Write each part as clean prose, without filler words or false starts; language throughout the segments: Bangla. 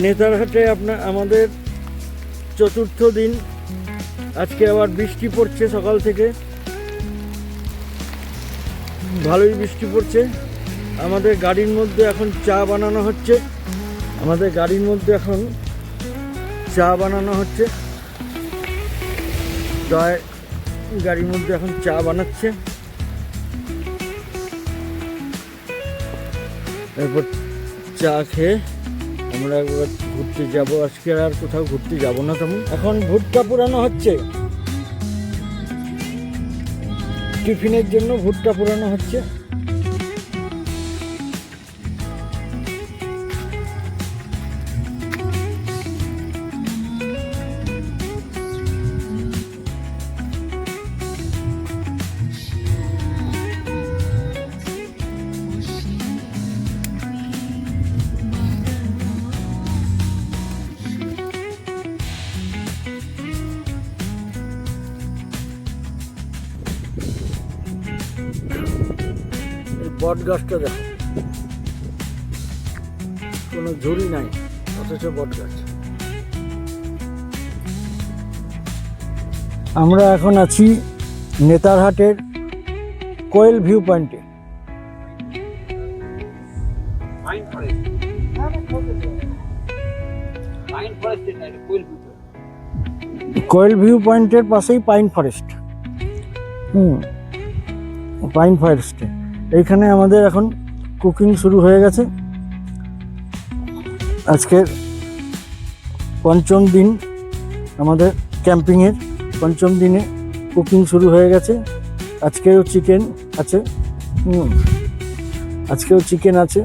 নেতারহাটে আমাদের চতুর্থ দিন। আজকে আবার বৃষ্টি পড়ছে সকাল থেকে, ভালোই বৃষ্টি পড়ছে। আমাদের গাড়ির মধ্যে এখন চা বানানো হচ্ছে। গাড়ির মধ্যে এখন চা বানাচ্ছে। এরপর চা খেয়ে আমরা একবার ঘুরতে যাব। আজকে আর কোথাও ঘুরতে যাব না তেমন। এখন ভুট্টা পোড়ানো হচ্ছে, টিফিনের জন্য ভুট্টা পোড়ানো হচ্ছে। বট গাছটা দেখো, কোনো ঝুড়ি নাই, অথচ বট গাছ। আমরা এখন আছি নেতারহাটের কোয়েল ভিউ পয়েন্টে। কোয়েল ভিউ পয়েন্টের পাশেই পাইন ফরেস্ট। পাইন ফরেস্টে এইখানে আমাদের এখন কুকিং শুরু হয়ে গেছে। আজকের পঞ্চম দিন, আমাদের ক্যাম্পিংয়ের পঞ্চম দিনে কুকিং শুরু হয়ে গেছে। আজকেও চিকেন আছে।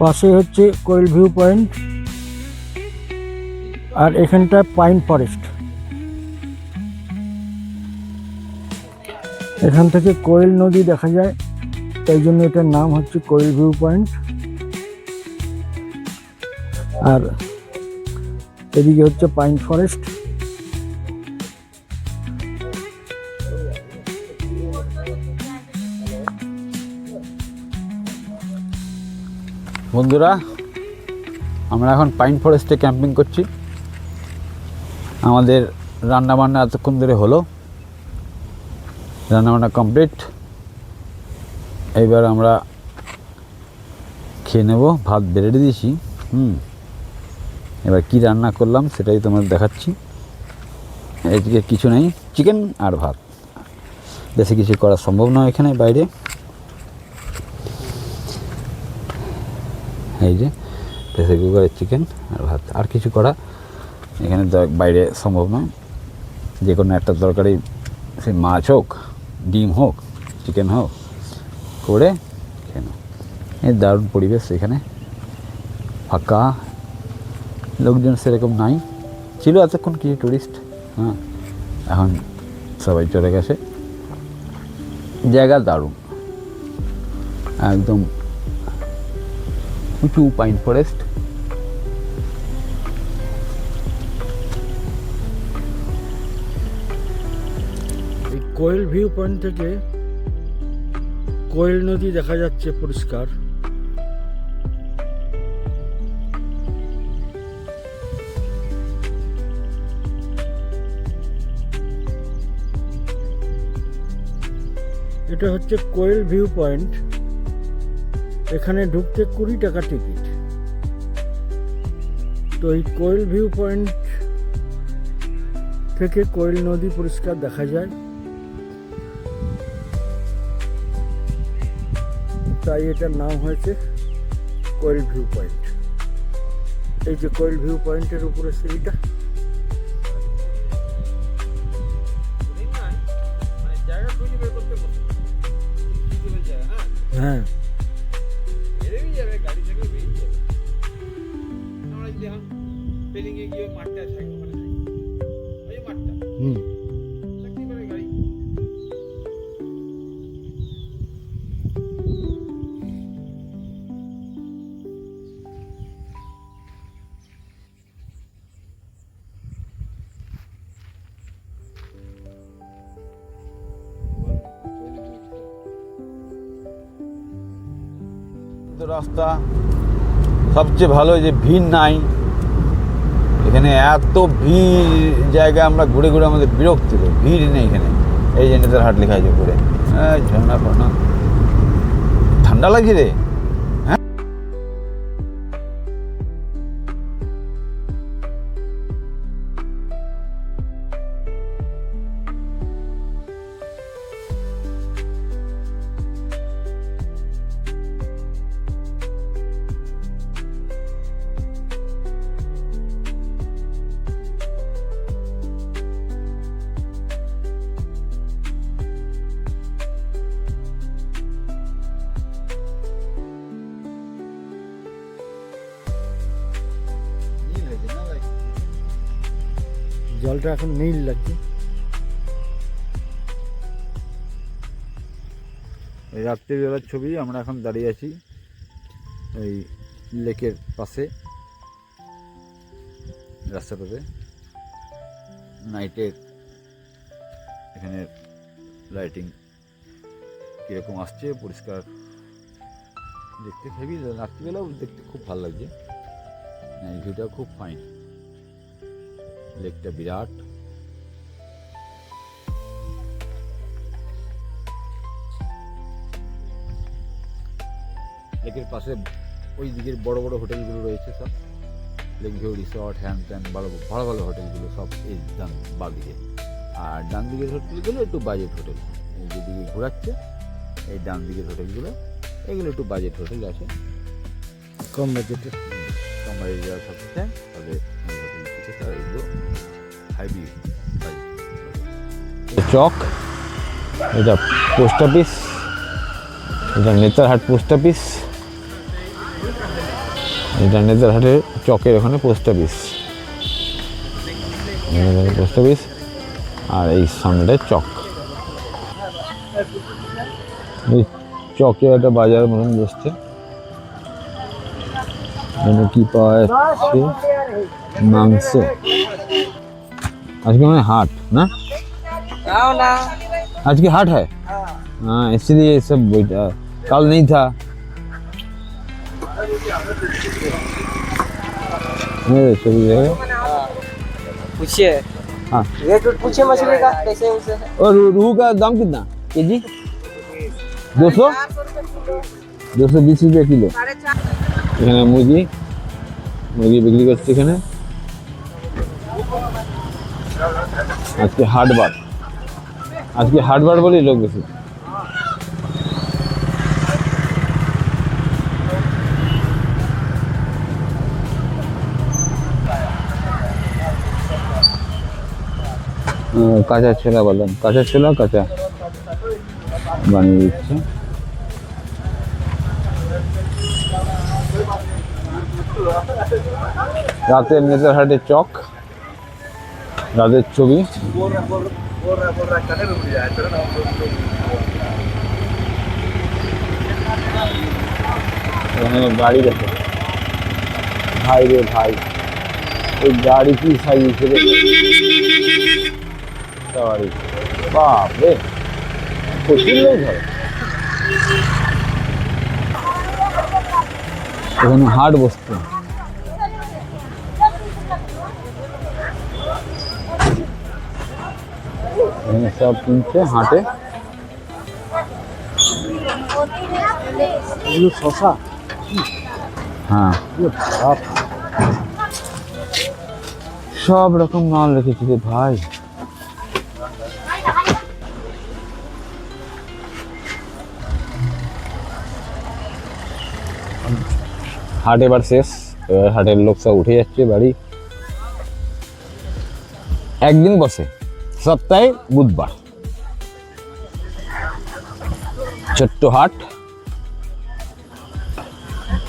পাশে হচ্ছে কোয়েল ভিউ পয়েন্ট, আর এখানটা পাইন ফরেস্ট। এখান থেকে কোয়েল নদী দেখা যায়, তাই জন্য এটার নাম হচ্ছে কোয়েল ভিউ পয়েন্ট। আর এদিকে হচ্ছে পাইন ফরেস্ট। বন্ধুরা, আমরা এখন পাইন ফরেস্টে ক্যাম্পিং করছি। আমাদের রান্নাবান্না এতক্ষণ ধরে হলো, রান্নাবান্না কমপ্লিট। এইবার আমরা খেয়ে নেব। ভাত বেড়ে দিয়েছি। এবার কি রান্না করলাম সেটাই তোমাদের দেখাচ্ছি। এদিকে কিছু নেই, চিকেন আর ভাত, বেশি কিছু করা সম্ভব নয় এখানে বাইরে। এই যে প্রেসার কুকারের চিকেন আর ভাত, আর কিছু করা এখানে বাইরে সম্ভব নয়। যে কোনো একটা তরকারি, সে মাছ হোক, ডিম হোক, চিকেন হোক, করে খেয়ে নাও। এই দারুণ পরিবেশ এখানে, ফাঁকা, লোকজন সেরকম নাই। ছিল এতক্ষণ কিছু টুরিস্ট, এখন সবাই চলে গেছে। জায়গা দারুণ, একদম উঁচু পাইন ফরেস্ট। এই কোয়েল ভিউ পয়েন্ট থেকে কোয়েল নদী দেখা যাচ্ছে পরিষ্কার। এটা হচ্ছে কোয়েল ভিউ পয়েন্ট। এখানে ঢুকতে 20 টাকা টিকিট। তো এই কোয়েল ভিউ পয়েন্ট থেকে কোয়েল নদী পরিষ্কার দেখা যায়, তাই এটার নাম হয়েছে কোয়েল ভিউ পয়েন্ট। এই যে কোয়েল ভিউ পয়েন্টের উপরে সিঁড়িটা, হ্যাঁ, রাস্তা, সবচেয়ে ভালো যে ভিড় নাই এখানে। এত ভিড় জায়গায় আমরা ঘুরে ঘুরে আমাদের বিরক্ত, ভিড় নেই এখানে। এই যে নেতারহাট লেখা আছে উপরে, ঝর্ণা ফর্ণা, ঠান্ডা লাগছে রে। হ্যাঁ, জলটা এখন নীল লাগছে। এই রাত্রিবেলার ছবি। আমরা এখন দাঁড়িয়ে আছি এই লেকের পাশে, রাস্তাটাতে। নাইটের এখানে লাইটিং কীরকম আসছে, পরিষ্কার দেখতে হেভি। রাত্রিবেলাও দেখতে খুব ভালো লাগছে। এই ভিউটা খুব ফাইন, লেকটা বিরাট। লেকের পাশে ওই দিকের বড় বড় হোটেলগুলো রয়েছে সব, লেক ভিউ রিসর্ট, হ্যান ত্যান, ভালো ভালো হোটেলগুলো সব এই বাঁ দিকে। আর ডান দিকের হোটেলগুলো একটু বাজেট হোটেল, যেদিকে ঘোরাচ্ছে এই ডান দিকের হোটেলগুলো, এগুলো একটু বাজেট হোটেল আছে, কম বাজেটে। কম বাজেট যারা থাকতে চায় তাদের এই হোটেল থেকে তারা এগুলো হাইবি বাজেট। চক, এটা পোস্ট অফিস, এটা নেতারহাট পোস্ট অফিস, এটা নেতারহাটের চকের ওখানে পোস্ট অফিস, পোস্ট অফিস। আর এই সামনেটায় চক, এই চকে একটা বাজার মতন বসছে। কি পাওয়া যাচ্ছে? মাংস। আজকে মানে हाट ना? आज की हाट है, हाँ इसलिए सब कल नहीं था। पूछिए, हाँ रेट पूछिए मछली का कैसे उसे है। और रूहू का दाम कितना केजी? 200 220 रुपये किलो। এখানে মুরগি বিক্রি করছে এখানে। আজকে হাটবার বলেই লোক বেশি। কাঁচা ছোলা বললাম, কাঁচা বানিয়ে দিচ্ছে। রাতের নেতারহাটের চক, রাতের ছবি। এখানে গাড়ি দেখো ভাই রে ভাই, এই গাড়ি কি সাজিয়েছে রে গাড়ি, বাপ রে প্রচুর লোক ধরে। এখানে হাট বসতো, এখানে সব কিনছে হাটে। শশা, হ্যাঁ সব রকম মাল রেখেছি রে ভাই। হাট এবার শেষ, এবার হাটের লোক সব উঠে যাচ্ছে বাড়ি। একদিন বসে সপ্তাহে বুধবার, ছোট্ট হাট।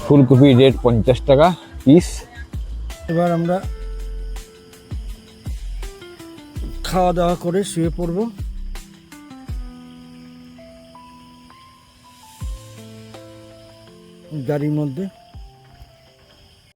ফুলকপি রেট 50 টাকা পিস। এবার আমরা খাওয়া দাওয়া করে শুয়ে পড়ব। গাড়ির মধ্যে